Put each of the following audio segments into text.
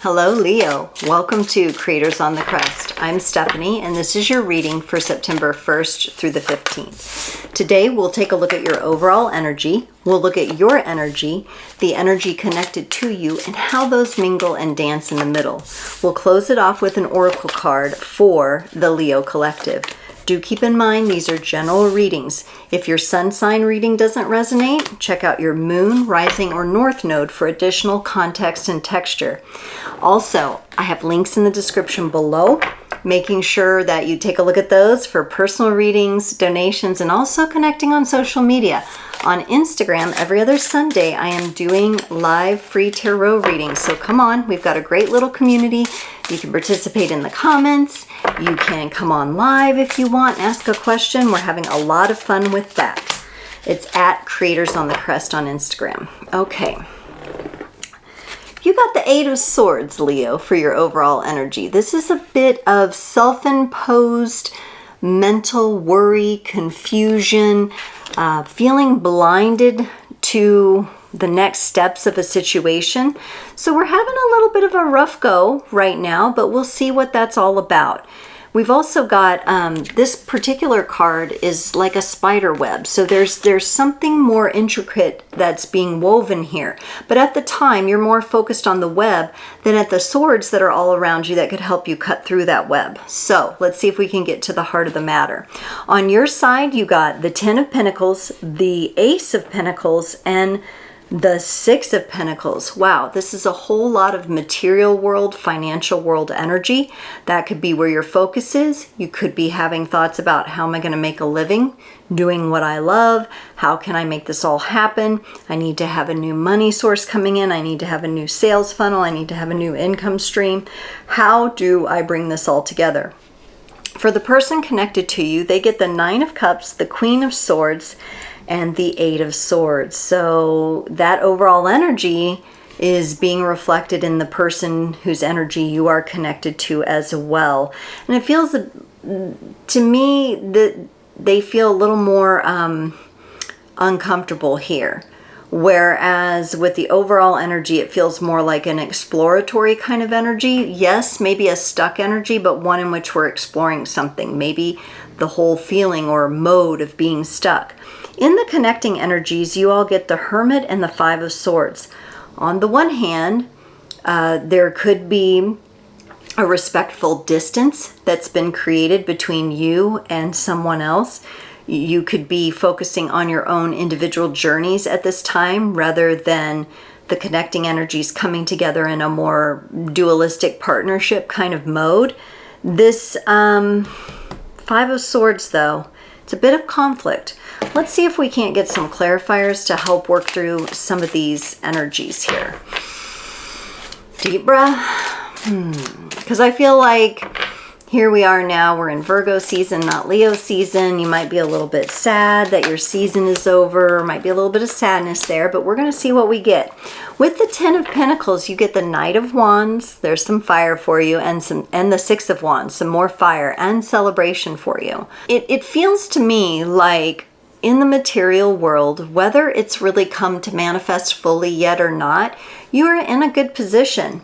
Hello Leo, welcome to Creators on the Crest. I'm Stephanie and this is your reading for September 1st through the 15th. Today we'll take a look at your overall energy, we'll look at your energy, the energy connected to you, and how those mingle and dance in the middle. We'll close it off with an oracle card for the Leo collective. Do keep in mind these are general readings. If your sun sign reading doesn't resonate, check out your moon, rising, or north node for additional context and texture. Also, I have links in the description below, making sure that you take a look at those for personal readings, donations, and also connecting on social media. On Instagram, every other Sunday, I am doing live free tarot readings. So come on, we've got a great little community. You can participate in the comments. You can come on live if you want, ask a question. We're having a lot of fun with that. It's at Creators on the Crest on Instagram. Okay. You got the Eight of Swords, Leo, for your overall energy. This is a bit of self-imposed mental worry, confusion, feeling blinded to the next steps of a situation. So we're having a little bit of a rough go right now, but we'll see what that's all about. We've also got this particular card is like a spider web. So there's something more intricate that's being woven here. But at the time, you're more focused on the web than at the swords that are all around you that could help you cut through that web. So let's see if we can get to the heart of the matter. On your side, you got the Ten of Pentacles, the Ace of Pentacles, and the Six of Pentacles. Wow, this is a whole lot of material world, financial world energy. That could be where your focus is. You could be having thoughts about how am I going to make a living, doing what I love, how can I make this all happen? I need to have a new money source coming in. I need to have a new sales funnel. I need to have a new income stream. How do I bring this all together? For the person connected to you, they get the Nine of Cups, the Queen of Swords, and the Eight of Swords. So that overall energy is being reflected in the person whose energy you are connected to as well. And it feels to me that they feel a little more uncomfortable here. Whereas with the overall energy, it feels more like an exploratory kind of energy. Yes, maybe a stuck energy, but one in which we're exploring something. Maybe the whole feeling or mode of being stuck. In the connecting energies, you all get the Hermit and the Five of Swords. On the one hand, there could be a respectful distance that's been created between you and someone else. You could be focusing on your own individual journeys at this time rather than the connecting energies coming together in a more dualistic partnership kind of mode. This Five of Swords, though, it's a bit of conflict. Let's see if we can't get some clarifiers to help work through some of these energies here. Deep breath. Because I feel like here we are now, we're in Virgo season, not Leo season. You might be a little bit sad that your season is over. Might be a little bit of sadness there, but we're going to see what we get. With the Ten of Pentacles, you get the Knight of Wands. There's some fire for you, and the Six of Wands, some more fire and celebration for you. It feels to me like in the material world, whether it's really come to manifest fully yet or not, you are in a good position.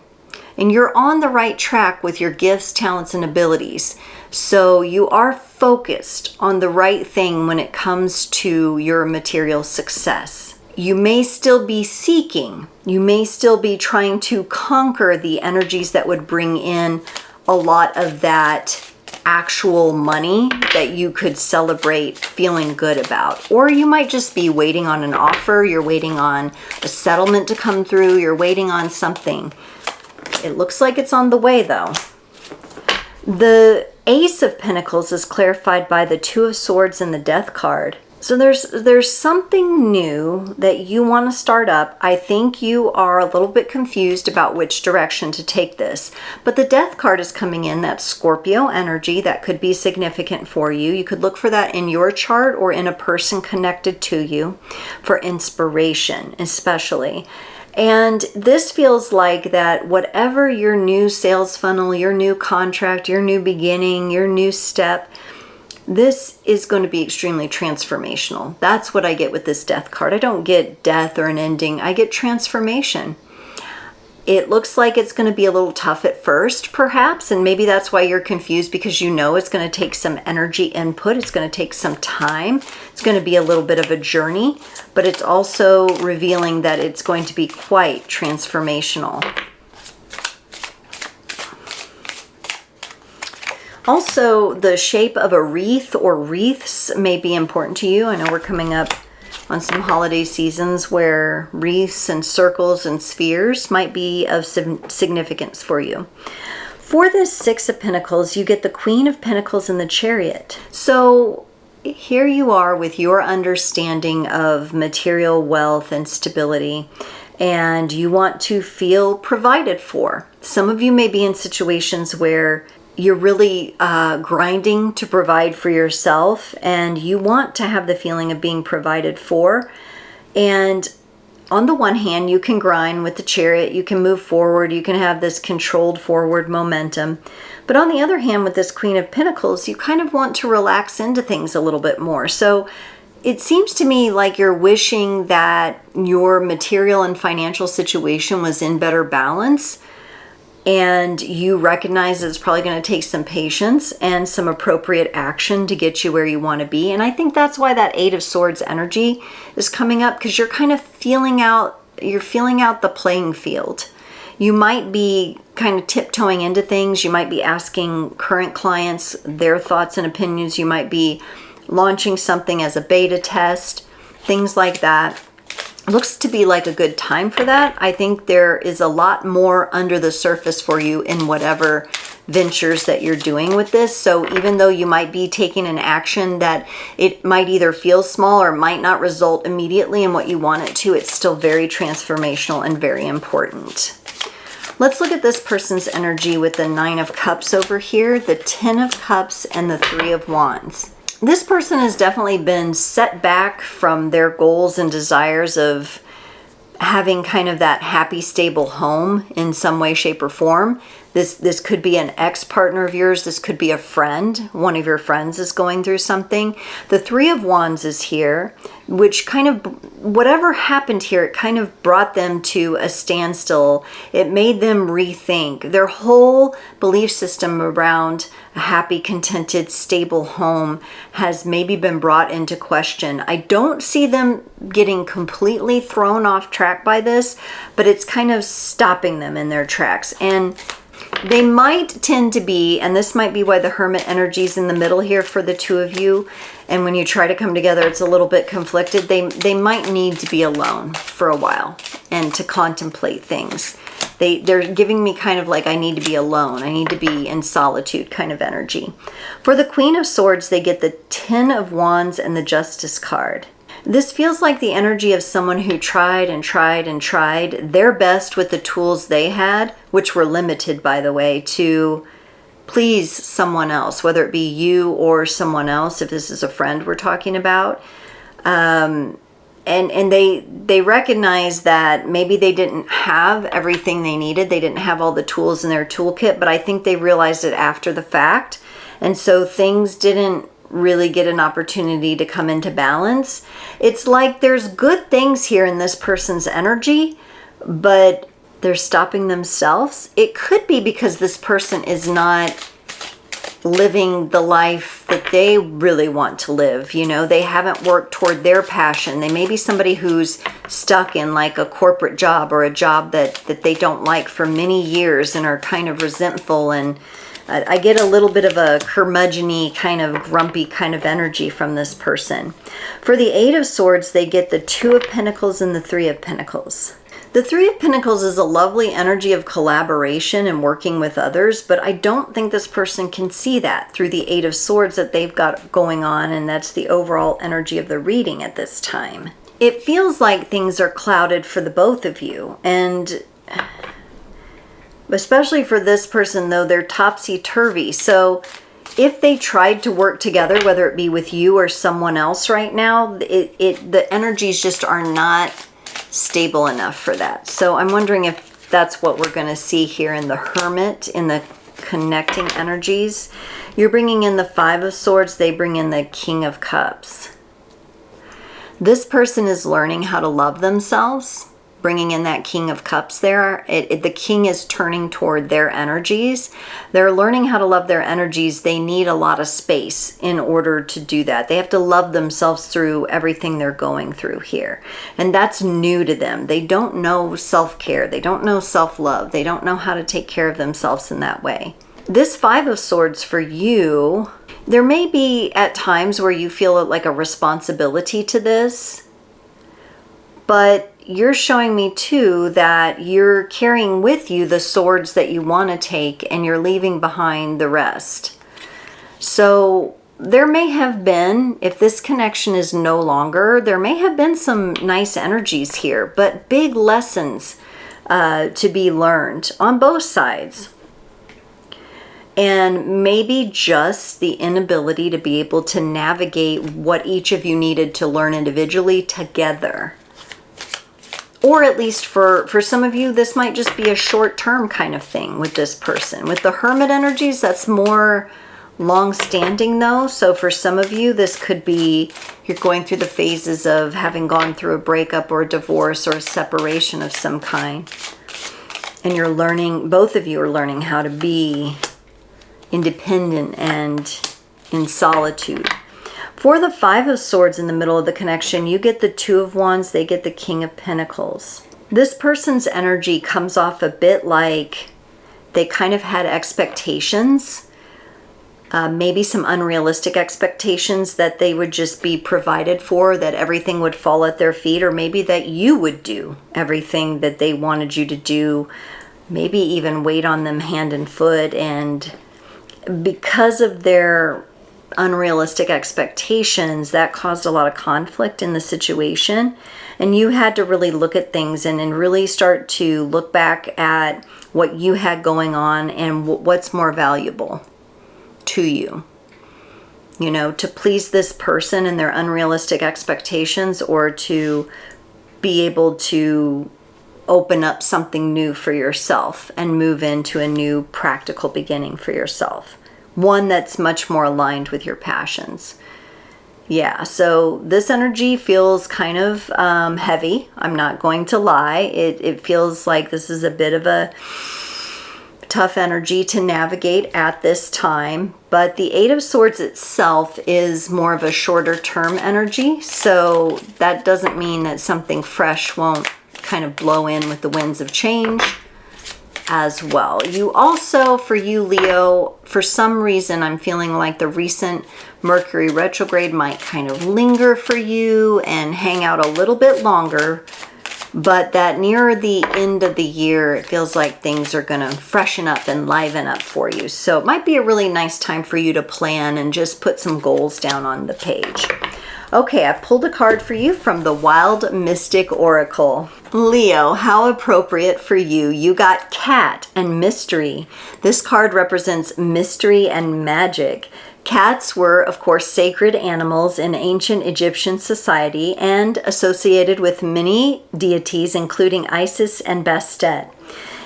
And you're on the right track with your gifts, talents, and abilities. So you are focused on the right thing when it comes to your material success. You may still be seeking. You may still be trying to conquer the energies that would bring in a lot of that actual money that you could celebrate feeling good about. Or you might just be waiting on an offer. You're waiting on a settlement to come through. You're waiting on something. It looks like it's on the way, though. The Ace of Pentacles is clarified by the Two of Swords and the Death card. So there's something new that you want to start up. I think you are a little bit confused about which direction to take this. But the Death card is coming in. That's Scorpio energy. That could be significant for you. You could look for that in your chart or in a person connected to you for inspiration, especially. And this feels like that whatever your new sales funnel, your new contract, your new beginning, your new step, this is going to be extremely transformational. That's what I get with this Death card. I don't get death or an ending. I get transformation. It looks like it's going to be a little tough at first, perhaps, and maybe that's why you're confused, because you know it's going to take some energy input. It's going to take some time. It's going to be a little bit of a journey, but it's also revealing that it's going to be quite transformational. Also, the shape of a wreath or wreaths may be important to you. I know we're coming up on some holiday seasons where wreaths and circles and spheres might be of significance for you. For this Six of Pentacles, you get the Queen of Pentacles and the Chariot. So here you are with your understanding of material wealth and stability, and you want to feel provided for. Some of you may be in situations where you're really grinding to provide for yourself, and you want to have the feeling of being provided for. And on the one hand, you can grind with the Chariot, you can move forward, you can have this controlled forward momentum. But on the other hand, with this Queen of Pentacles, you kind of want to relax into things a little bit more. So it seems to me like you're wishing that your material and financial situation was in better balance, and you recognize that it's probably going to take some patience and some appropriate action to get you where you want to be. And I think that's why that Eight of Swords energy is coming up, because you're kind of feeling out the playing field. You might be kind of tiptoeing into things. You might be asking current clients their thoughts and opinions. You might be launching something as a beta test, things like that. Looks to be like a good time for that. I think there is a lot more under the surface for you in whatever ventures that you're doing with this. So even though you might be taking an action that it might either feel small or might not result immediately in what you want it to, it's still very transformational and very important. Let's look at this person's energy with the Nine of Cups over here, the Ten of Cups, and the Three of Wands. This person has definitely been set back from their goals and desires of having kind of that happy, stable home in some way, shape, or form. This could be an ex-partner of yours. This could be a friend. One of your friends is going through something. The Three of Wands is here, which kind of, whatever happened here, it kind of brought them to a standstill. It made them rethink. Their whole belief system around a happy, contented, stable home has maybe been brought into question. I don't see them getting completely thrown off track by this, but it's kind of stopping them in their tracks. And they might tend to be, and this might be why the Hermit energy is in the middle here for the two of you, and when you try to come together, it's a little bit conflicted. They might need to be alone for a while and to contemplate things. They're giving me kind of like, I need to be alone. I need to be in solitude kind of energy. For the Queen of Swords, they get the Ten of Wands and the Justice card. This feels like the energy of someone who tried and tried and tried their best with the tools they had, which were limited, by the way, to please someone else, whether it be you or someone else, if this is a friend we're talking about. And they recognize that maybe they didn't have everything they needed. They didn't have all the tools in their toolkit, but I think they realized it after the fact. And so things didn't really get an opportunity to come into balance. It's like there's good things here in this person's energy, but they're stopping themselves. It could be because this person is not living the life that they really want to live. You know, they haven't worked toward their passion. They may be somebody who's stuck in like a corporate job or a job that they don't like for many years and are kind of resentful, and I get a little bit of a curmudgeon-y kind of grumpy kind of energy from this person. For the Eight of Swords, they get the Two of Pentacles and the Three of Pentacles. The Three of Pentacles is a lovely energy of collaboration and working with others, but I don't think this person can see that through the Eight of Swords that they've got going on, and that's the overall energy of the reading at this time. It feels like things are clouded for the both of you, and especially for this person, though, they're topsy-turvy. So if they tried to work together, whether it be with you or someone else right now, the energies just are not stable enough for that. So I'm wondering if that's what we're going to see here in the Hermit, in the connecting energies. You're bringing in the Five of Swords. They bring in the King of Cups. This person is learning how to love themselves. bringing in that King of Cups there. The King is turning toward their energies. They're learning how to love their energies. They need a lot of space in order to do that. They have to love themselves through everything they're going through here. And that's new to them. They don't know self-care. They don't know self-love. They don't know how to take care of themselves in that way. This Five of Swords for you, there may be at times where you feel like a responsibility to this, but you're showing me too that you're carrying with you the swords that you want to take and you're leaving behind the rest. So there may have been, if this connection is no longer, there may have been some nice energies here, but big lessons to be learned on both sides. And maybe just the inability to be able to navigate what each of you needed to learn individually together. Or at least for some of you, this might just be a short-term kind of thing with this person. With the Hermit energies, that's more long-standing though. So for some of you, this could be you're going through the phases of having gone through a breakup or a divorce or a separation of some kind. And you're learning, both of you are learning how to be independent and in solitude. For the Five of Swords in the middle of the connection, you get the Two of Wands, they get the King of Pentacles. This person's energy comes off a bit like they kind of had expectations, maybe some unrealistic expectations that they would just be provided for, that everything would fall at their feet, or maybe that you would do everything that they wanted you to do, maybe even wait on them hand and foot. And because of their unrealistic expectations, that caused a lot of conflict in the situation, and you had to really look at things and really start to look back at what you had going on and what's more valuable to you, you know, to please this person and their unrealistic expectations, or to be able to open up something new for yourself and move into a new practical beginning for yourself. One that's much more aligned with your passions. Yeah, so this energy feels kind of heavy. I'm not going to lie. It feels like this is a bit of a tough energy to navigate at this time. But the Eight of Swords itself is more of a shorter term energy. So that doesn't mean that something fresh won't kind of blow in with the winds of change as well. You also, for you Leo, for some reason I'm feeling like the recent Mercury retrograde might kind of linger for you and hang out a little bit longer, but that near the end of the year it feels like things are going to freshen up and liven up for you. So it might be a really nice time for you to plan and just put some goals down on the page. Okay, I pulled a card for you from the Wild Mystic Oracle. Leo, how appropriate for you. You got Cat and Mystery. This card represents mystery and magic. Cats were, of course, sacred animals in ancient Egyptian society and associated with many deities, including Isis and Bastet.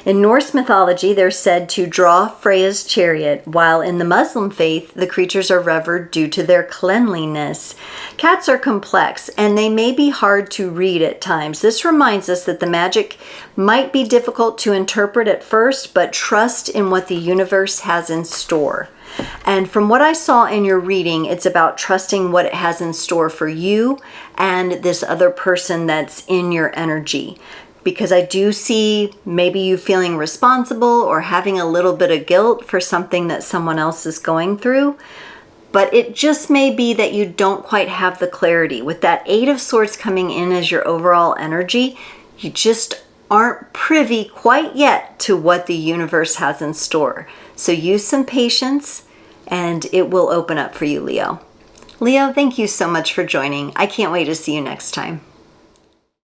In Norse mythology, they're said to draw Freya's chariot, while in the Muslim faith, the creatures are revered due to their cleanliness. Cats are complex, and they may be hard to read at times. This reminds us that the magic might be difficult to interpret at first, but trust in what the universe has in store. And from what I saw in your reading, it's about trusting what it has in store for you and this other person that's in your energy. Because I do see maybe you feeling responsible or having a little bit of guilt for something that someone else is going through. But it just may be that you don't quite have the clarity. With that Eight of Swords coming in as your overall energy, you just aren't privy quite yet to what the universe has in store. So use some patience and it will open up for you, Leo. Leo, thank you so much for joining. I can't wait to see you next time.